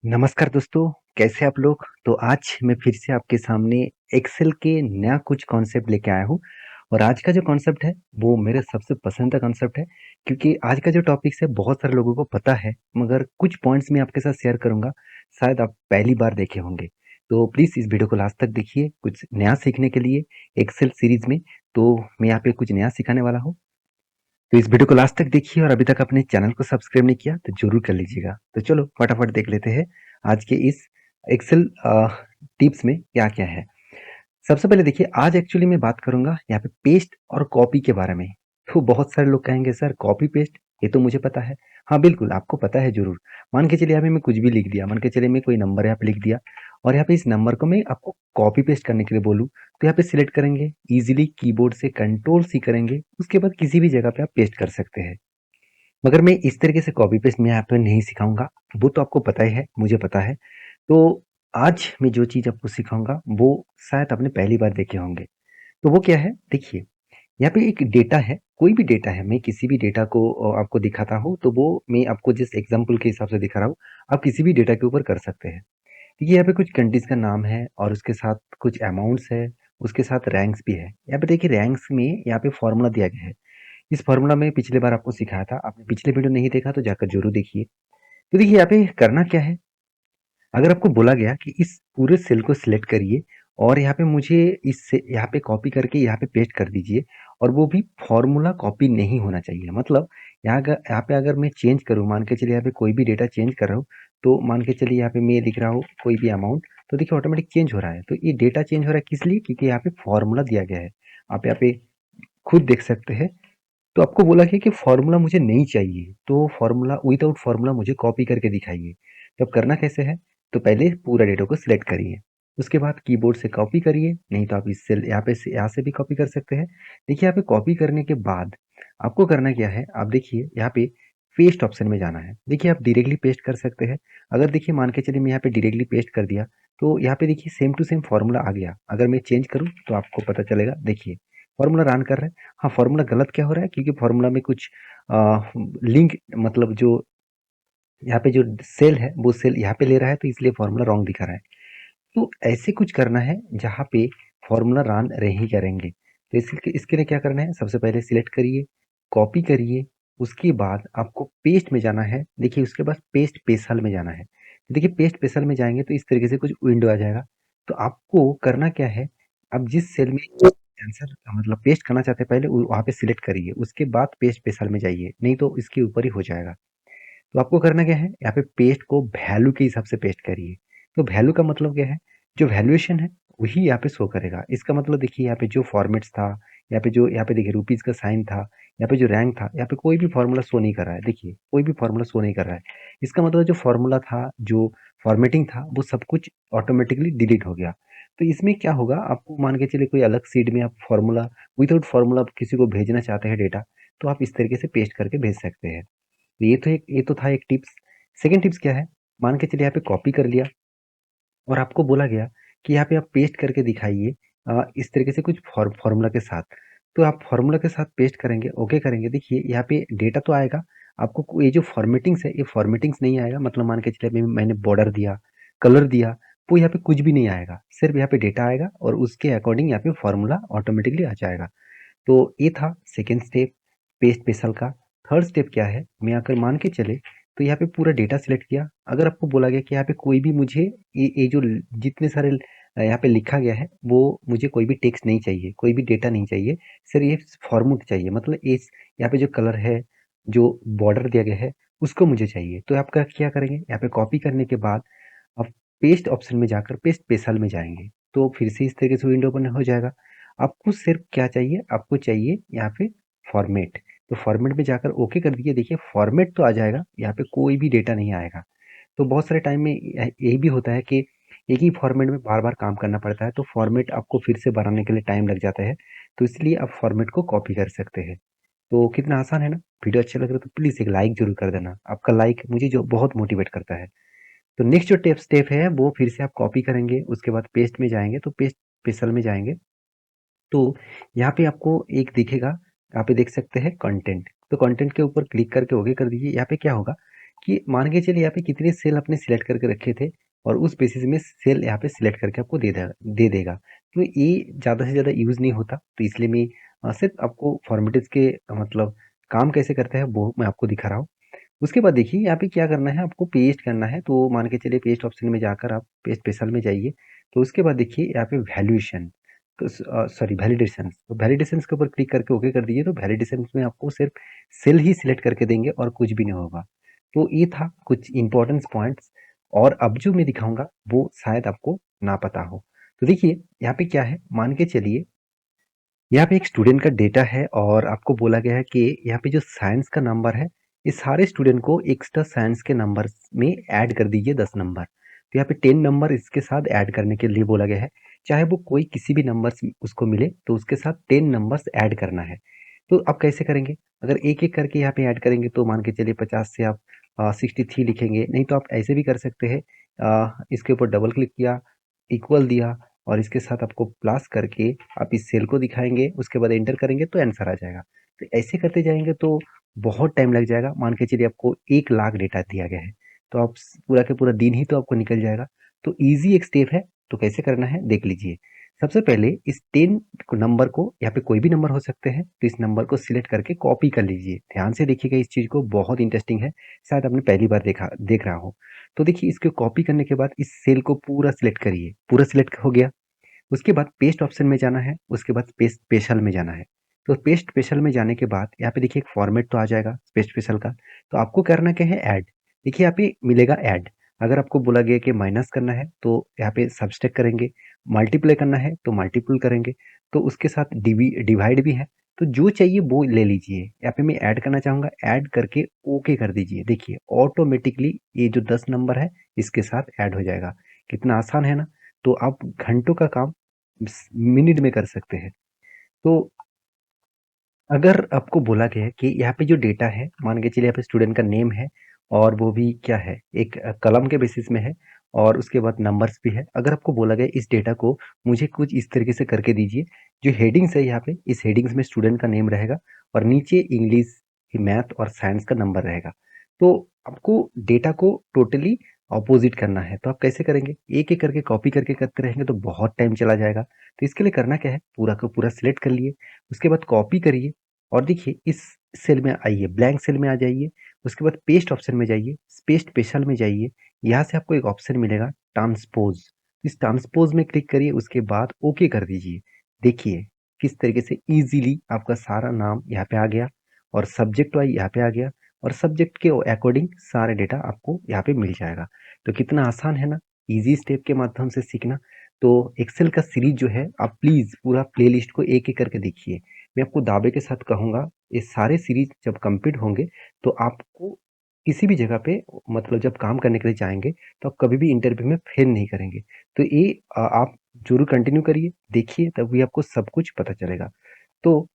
नमस्कार दोस्तों, कैसे आप लोग? तो आज मैं फिर से आपके सामने एक्सेल के नया कुछ कॉन्सेप्ट लेके आया हूँ और आज का जो कॉन्सेप्ट है वो मेरे सबसे पसंद का कॉन्सेप्ट है क्योंकि आज का जो टॉपिक है बहुत सारे लोगों को पता है मगर कुछ पॉइंट्स मैं आपके साथ शेयर करूंगा। शायद आप पहली बार देखे होंगे, तो प्लीज़ इस वीडियो को लास्ट तक देखिए कुछ नया सीखने के लिए एक्सेल सीरीज में। तो मैं यहाँ पे कुछ नया सिखाने वाला हूँ, तो इस वीडियो को लास्ट तक देखिए और अभी तक अपने चैनल को सब्सक्राइब नहीं किया तो जरूर कर लीजिएगा। तो चलो फटाफट देख लेते हैं आज के इस एक्सेल टिप्स में क्या क्या है। सबसे पहले देखिए, आज एक्चुअली मैं बात करूंगा यहाँ पे पेस्ट और कॉपी के बारे में। तो बहुत सारे लोग कहेंगे सर कॉपी पेस्ट ये तो मुझे पता है। हाँ बिल्कुल आपको पता है जरूर। मान के चलिए यहाँ पे मैं कुछ भी लिख दिया, मान के चलिए मैं कोई नंबर यहाँ पे लिख दिया और यहाँ पे इस नंबर को मैं आपको कॉपी पेस्ट करने के लिए बोलूँ तो यहाँ पे सिलेक्ट करेंगे, इजीली कीबोर्ड से कंट्रोल सी करेंगे, उसके बाद किसी भी जगह पे आप पेस्ट कर सकते हैं। मगर मैं इस तरीके से कॉपी पेस्ट मैं यहाँ पे नहीं सिखाऊंगा, वो तो आपको पता ही है, मुझे पता है। तो आज मैं जो चीज़ आपको सिखाऊंगा वो शायद आपने पहली बार देखे होंगे। तो वो क्या है देखिए, यहाँ पे एक डेटा है, कोई भी डेटा है, मैं किसी भी डेटा को आपको दिखाता हूँ तो वो मैं आपको जिस एग्जाम्पल के हिसाब से दिखा रहा हूँ आप किसी भी डेटा के ऊपर कर सकते हैं। देखिए यहाँ पे कुछ कंट्रीज का नाम है और उसके साथ कुछ अमाउंट्स है, उसके साथ रैंक्स भी है। यहाँ पे देखिए रैंक्स में यहाँ पे फॉर्मूला दिया गया है। इस फॉर्मूला में पिछले बार आपको सिखाया था, आपने पिछले वीडियो नहीं देखा तो जाकर जरूर देखिए। तो देखिए यहाँ पे करना क्या है, अगर आपको बोला गया कि इस पूरे सेल को सिलेक्ट करिए और यहाँ पे मुझे इस से यहाँ पे कॉपी करके यहाँ पे पेस्ट कर दीजिए और वो भी फॉर्मूला कॉपी नहीं होना चाहिए। मतलब यहाँ पे अगर मैं चेंज करूँ, मान के चलिए यहाँ पे कोई भी डेटा चेंज कर रहा हूँ, तो मान के चलिए यहाँ पे मैं लिख रहा हूँ कोई भी अमाउंट, तो देखिए ऑटोमेटिक चेंज हो रहा है। तो ये डेटा चेंज हो रहा है किस लिए? क्योंकि यहाँ पे फॉर्मूला दिया गया है, आप यहाँ पे खुद देख सकते हैं। तो आपको बोला गया कि फॉर्मूला मुझे नहीं चाहिए, तो फॉर्मूला विदाउट फॉर्मूला मुझे कॉपी करके दिखाइए। तो अब करना कैसे है, तो पहले पूरा डेटा को सिलेक्ट करिए, उसके बाद कीबोर्ड से कॉपी करिए, नहीं तो आप इससे यहाँ से भी कॉपी कर सकते हैं। देखिए यहाँ पे कॉपी करने के बाद आपको करना क्या है, आप देखिए यहाँ पे पेस्ट ऑप्शन में जाना है। देखिए आप डायरेक्टली पेस्ट कर सकते हैं। अगर देखिए मान के चलिए मैं यहाँ पे डायरेक्टली पेस्ट कर दिया तो यहाँ पे देखिए सेम टू सेम फॉर्मूला आ गया। अगर मैं चेंज करूँ तो आपको पता चलेगा, देखिए फॉर्मूला रन कर रहा है। हाँ, फॉर्मूला गलत क्या हो रहा है, क्योंकि फॉर्मूला में कुछ लिंक, मतलब जो यहाँ पे जो सेल है वो सेल यहाँ पे ले रहा है तो इसलिए फॉर्मूला रॉन्ग दिखा रहा है। तो ऐसे कुछ करना है जहाँ पे फॉर्मूला रन ही करेंगे। तो इसके इसके लिए क्या करना है, सबसे पहले सिलेक्ट करिए, कॉपी करिए, उसके बाद आपको पेस्ट में जाना है। देखिए उसके बाद पेस्ट स्पेशल में जाना है। तो देखिए पेस्ट स्पेशल में जाएंगे तो इस तरीके से कुछ विंडो आ जाएगा। तो आपको करना क्या है, अब जिस सेल में आंसर मतलब पेस्ट करना चाहते हैं पहले वहाँ पे सिलेक्ट करिए, उसके बाद पेस्ट स्पेशल में जाइए, नहीं तो इसके ऊपर ही हो जाएगा। तो आपको करना क्या है, यहाँ पे पेस्ट को वैल्यू के हिसाब से पेस्ट करिए। तो वैल्यू का मतलब क्या है, जो वैल्यूएशन है वही यहाँ पे शो करेगा। इसका मतलब देखिए यहाँ पे जो फॉर्मेट्स था, यहाँ पे देखिए रुपीज का साइन था, यहाँ पे जो रैंक था, यहाँ पे कोई भी फॉर्मूला शो नहीं कर रहा है। देखिए कोई भी फॉर्मूला शो नहीं कर रहा है। इसका मतलब जो फॉर्मूला था, जो फॉर्मेटिंग था, वो सब कुछ ऑटोमेटिकली डिलीट हो गया। तो इसमें क्या होगा, आपको मान के चलिए कोई अलग सीट में आप फॉर्मूला विदाउट फॉर्मूला किसी को भेजना चाहते हैं डेटा, तो आप इस तरीके से पेस्ट करके भेज सकते हैं। तो ये तो था एक टिप्स। सेकंड टिप्स क्या है, मान के चलिए यहाँ पे कॉपी कर लिया और आपको बोला गया कि यहाँ पे आप पेस्ट करके दिखाइए इस तरीके से कुछ फॉर्मूला के साथ। तो आप फॉर्मूला के साथ पेस्ट करेंगे, ओके करेंगे, देखिए यहाँ पे डेटा तो आएगा। आपको ये जो फॉर्मेटिंग्स है ये फॉर्मेटिंग्स नहीं आएगा। मतलब मान के चलिए मैंने बॉर्डर दिया, कलर दिया, वो यहाँ पे कुछ भी नहीं आएगा, सिर्फ यहाँ पे डेटा आएगा और उसके अकॉर्डिंग यहाँ पे फॉर्मूला ऑटोमेटिकली आ जाएगा। तो ये था सेकेंड स्टेप पेस्ट स्पेशल का। थर्ड स्टेप क्या है, मैं अगर मान के चले तो यहाँ पे पूरा डेटा सिलेक्ट किया। अगर आपको बोला गया कि यहाँ पे कोई भी मुझे ये जो जितने सारे यहाँ पे लिखा गया है वो मुझे कोई भी टेक्स्ट नहीं चाहिए, कोई भी डेटा नहीं चाहिए, सिर्फ ये फॉर्मूट चाहिए। मतलब इस यहाँ पे जो कलर है, जो बॉर्डर दिया गया है, उसको मुझे चाहिए। तो आपका क्या करेंगे, यहाँ पे कॉपी करने के बाद आप पेस्ट ऑप्शन में जाकर पेस्ट स्पेशल में जाएंगे तो फिर से इस तरीके से विंडो ओपन हो जाएगा। आपको सिर्फ क्या चाहिए, आपको चाहिए यहाँ पे फॉर्मेट। तो फॉर्मेट में जाकर ओके कर दीजिए। देखिए फॉर्मेट तो आ जाएगा, यहाँ पे कोई भी डेटा नहीं आएगा। तो बहुत सारे टाइम में यही भी होता है कि एक ही फॉर्मेट में बार बार काम करना पड़ता है, तो फॉर्मेट आपको फिर से बनाने के लिए टाइम लग जाता है। तो इसलिए आप फॉर्मेट को कॉपी कर सकते हैं। तो कितना आसान है ना। वीडियो अच्छा लग रहा है तो प्लीज़ एक लाइक जरूर कर देना, आपका लाइक मुझे जो बहुत मोटिवेट करता है। तो नेक्स्ट जो स्टेप है वो फिर से आप कॉपी करेंगे, उसके बाद पेस्ट में जाएंगे, तो पेस्ट स्पेशल में जाएंगे। तो यहाँ पे आपको एक दिखेगा, यहाँ पे देख सकते हैं कंटेंट। तो कंटेंट के ऊपर क्लिक करके ओके कर दीजिए। यहाँ पे क्या होगा, कि मान के चलिए यहाँ पे कितने सेल आपने सिलेक्ट करके रखे थे और उस बेसिस में सेल यहाँ पे सिलेक्ट करके आपको दे देगा। तो ये ज़्यादा से ज़्यादा यूज़ नहीं होता, तो इसलिए मैं सिर्फ आपको फॉर्मेटिव्स के मतलब काम कैसे करते हैं वो मैं आपको दिखा रहा हूँ। उसके बाद देखिए यहाँ पे क्या करना है, आपको पेस्ट करना है। तो मान के चलिए पेस्ट ऑप्शन में जाकर आप पेस्ट स्पेशल में जाइए। तो उसके बाद देखिए यहाँ पे वैल्यूएशन, तो सॉरी वैलिडेशन, तो वैलिडेशन के ऊपर क्लिक करके ओके कर दीजिए। तो वैलिडेशन में आपको सिर्फ सेल ही सिलेक्ट करके देंगे और कुछ भी नहीं होगा। तो ये था कुछ इंपॉर्टेंट पॉइंट्स, और अब जो मैं दिखाऊंगा वो शायद आपको ना पता हो। तो देखिए यहाँ पे क्या है, मान के चलिए यहाँ पे एक स्टूडेंट का डेटा है और आपको बोला गया है कि यहाँ पे जो साइंस का नंबर है, इस सारे स्टूडेंट को एक्स्ट्रा साइंस के नंबर में ऐड कर दीजिए 10 नंबर। तो यहाँ पे 10 नंबर इसके साथ ऐड करने के लिए बोला गया है। चाहे वो कोई किसी भी नंबर उसको मिले तो उसके साथ 10 नंबर्स ऐड करना है। तो आप कैसे करेंगे, अगर एक एक करके यहाँ पे ऐड करेंगे तो मान के चलिए 50 से आप 63 लिखेंगे। नहीं तो आप ऐसे भी कर सकते हैं, इसके ऊपर डबल क्लिक किया, इक्वल दिया और इसके साथ आपको प्लस करके आप इस सेल को दिखाएंगे, उसके बाद एंटर करेंगे तो आंसर आ जाएगा। तो ऐसे करते जाएंगे तो बहुत टाइम लग जाएगा। मान के चलिए आपको 1 लाख डेटा दिया गया है, तो आप पूरा के पूरा दिन ही तो आपको निकल जाएगा। तो इजी एक स्टेप है, तो कैसे करना है देख लीजिए। सबसे पहले इस 10 नंबर को, यहाँ पे कोई भी नंबर हो सकते हैं, तो इस नंबर को सिलेक्ट करके कॉपी कर लीजिए। ध्यान से देखिएगा इस चीज को, बहुत इंटरेस्टिंग है, शायद आपने पहली बार देख रहा हो। तो देखिए इसको कॉपी करने के बाद इस सेल को पूरा सिलेक्ट करिए। पूरा सिलेक्ट हो गया, उसके बाद पेस्ट ऑप्शन में जाना है, उसके बाद पेस्ट स्पेशल में जाना है। तो पेस्ट स्पेशल में जाने के बाद यहाँ पे देखिए एक फॉर्मेट तो आ जाएगा पेस्ट स्पेशल का। तो आपको करना क्या है, ऐड। देखिए यहाँ पे मिलेगा ऐड। अगर आपको बोला गया कि माइनस करना है तो यहाँ पे सब्सट्रैक्ट करेंगे, मल्टीप्लाई करना है तो मल्टीपल करेंगे, तो उसके साथ डिवाइड भी है। तो जो चाहिए वो ले लीजिए। यहाँ पे मैं ऐड करना चाहूंगा, ऐड करके ओके कर दीजिए। देखिए ऑटोमेटिकली ये जो 10 नंबर है इसके साथ ऐड हो जाएगा। कितना आसान है ना। तो आप घंटों का काम मिनट में कर सकते हैं। तो अगर आपको बोला गया है कि यहाँ पे जो डेटा है, मान के चलिए यहाँ पे स्टूडेंट का नेम है और वो भी क्या है, एक कलम के बेसिस में है और उसके बाद नंबर्स भी है। अगर आपको बोला गया इस डेटा को मुझे कुछ इस तरीके से करके दीजिए, जो हेडिंग्स है यहाँ पे, इस हेडिंग्स में स्टूडेंट का नेम रहेगा और नीचे इंग्लिश, मैथ और साइंस का नंबर रहेगा। तो आपको डेटा को टोटली ऑपोजिट करना है। तो आप कैसे करेंगे, एक एक करके कॉपी करके करते रहेंगे तो बहुत टाइम चला जाएगा। तो इसके लिए करना क्या है, पूरा का पूरा सिलेक्ट कर लिए, उसके बाद कॉपी करिए और देखिए इस सेल में आइए, ब्लैंक सेल में आ जाइए। उसके बाद पेस्ट ऑप्शन में जाइए, पेस्ट स्पेशल में जाइए। यहाँ से आपको एक ऑप्शन मिलेगा ट्रांसपोज। इस ट्रांसपोज में क्लिक करिए, उसके बाद ओके कर दीजिए। देखिए किस तरीके से इजीली आपका सारा नाम यहाँ पे आ गया और सब्जेक्ट वाइज यहाँ पे आ गया और सब्जेक्ट के अकॉर्डिंग सारे डेटा आपको यहाँ पे मिल जाएगा। तो कितना आसान है ना, इजी स्टेप के माध्यम से सीखना। तो एक्सेल का सीरीज जो है आप प्लीज पूरा प्लेलिस्ट को एक एक करके देखिए। मैं आपको दावे के साथ कहूंगा ये सारे सीरीज जब कंप्लीट होंगे तो आपको किसी भी जगह पे, मतलब जब काम करने के लिए जाएंगे तो आप कभी भी इंटरव्यू में फेल नहीं करेंगे। तो ये आप जरूर कंटिन्यू करिए, देखिए तभी आपको सब कुछ पता चलेगा। तो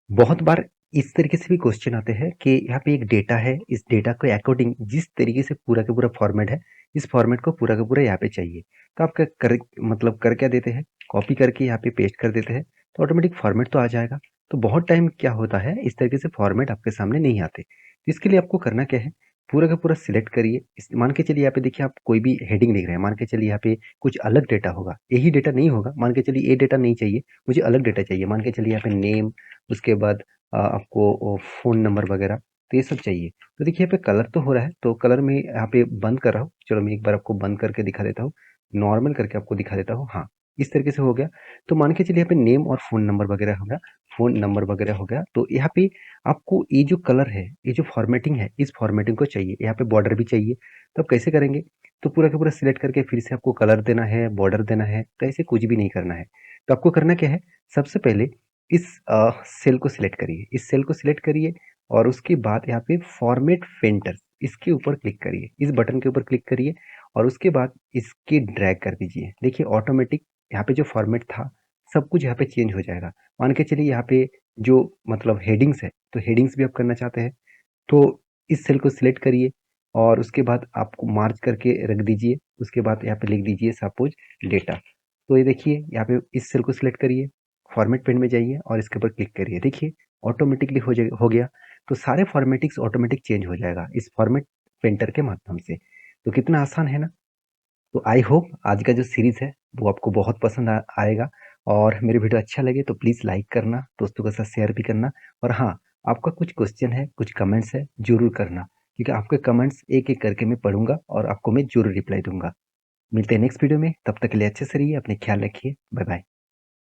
बहुत बार इस तरीके से भी क्वेश्चन आते हैं कि यहाँ पे एक डेटा है, इस डेटा के अकॉर्डिंग जिस तरीके से पूरा का पूरा फॉर्मेट है, इस फॉर्मेट को पूरा का पूरा यहाँ पे चाहिए। तो आप क्या कर, मतलब कर क्या देते हैं, कॉपी करके यहाँ पे पेस्ट कर देते हैं तो ऑटोमेटिक फॉर्मेट तो आ जाएगा। तो बहुत टाइम क्या होता है, इस तरीके से फॉर्मेट आपके सामने नहीं आते। तो इसके लिए आपको करना क्या है, पूरा का पूरा सिलेक्ट करिए। मान के चलिए यहाँ पे देखिए आप कोई भी हेडिंग लिख रहे हैं, मान के चलिए यहाँ पे कुछ अलग डेटा होगा, यही डेटा नहीं होगा। मान के चलिए ये डेटा नहीं चाहिए, मुझे अलग डेटा चाहिए। मान के चलिए यहाँ पे नेम, उसके बाद आपको फ़ोन नंबर वगैरह, तो ये सब चाहिए। तो देखिए यहाँ पे कलर तो हो रहा है, तो कलर में यहाँ पे बंद कर रहा हूँ। चलो मैं एक बार आपको बंद करके दिखा देता हूँ, नॉर्मल करके आपको दिखा देता हूँ। हाँ, इस तरीके से हो गया। तो मान के चलिए यहाँ पे नेम और फ़ोन नंबर वगैरह हो गया, फ़ोन नंबर वगैरह हो गया। तो यहाँ पे आपको ये जो कलर है, ये जो फॉर्मेटिंग है, इस फॉर्मेटिंग को चाहिए। यहाँ पे बॉर्डर भी चाहिए। तो आप कैसे करेंगे, तो पूरा का पूरा सिलेक्ट करके फिर से आपको कलर देना है, बॉर्डर देना है, तो ऐसे कुछ भी नहीं करना है। तो आपको करना क्या है, सबसे पहले इस सेल को सिलेक्ट करिए, इस सेल को सिलेक्ट करिए और उसके बाद यहाँ पे फॉर्मेट फेंटर, इसके ऊपर क्लिक करिए, इस बटन के ऊपर क्लिक करिए और उसके बाद इसके ड्रैग कर दीजिए। देखिए ऑटोमेटिक यहाँ पे जो फॉर्मेट था सब कुछ यहाँ पे चेंज हो जाएगा। मान के चलिए यहाँ पे जो मतलब हेडिंग्स है, तो हेडिंग्स भी आप करना चाहते हैं तो इस सेल को सिलेक्ट करिए और उसके बाद आपको मार्च करके रख दीजिए। उसके बाद यहाँ पे लिख दीजिए सपोज डेटा। तो ये देखिए यहाँ पे इस सेल को सिलेक्ट करिए, फॉर्मेट पेन में जाइए और इसके ऊपर क्लिक करिए। देखिए ऑटोमेटिकली हो गया। तो सारे फॉर्मेटिक्स ऑटोमेटिक चेंज हो जाएगा। इस फॉर्मेट पेंटर के माध्यम से। तो कितना आसान है ना? तो आई होप आज का जो सीरीज़ है वो आपको बहुत पसंद आएगा और मेरी वीडियो अच्छा लगे तो प्लीज़ लाइक करना, दोस्तों के साथ शेयर भी करना और हाँ, आपका कुछ क्वेश्चन है, कुछ कमेंट्स है, ज़रूर करना क्योंकि आपके कमेंट्स एक-एक करके मैं पढ़ूँगा और आपको मैं ज़रूर रिप्लाई दूँगा। मिलते हैं नेक्स्ट वीडियो में, तब तक के लिए अच्छे से रहिए, अपने ख्याल रखिए। Bye bye.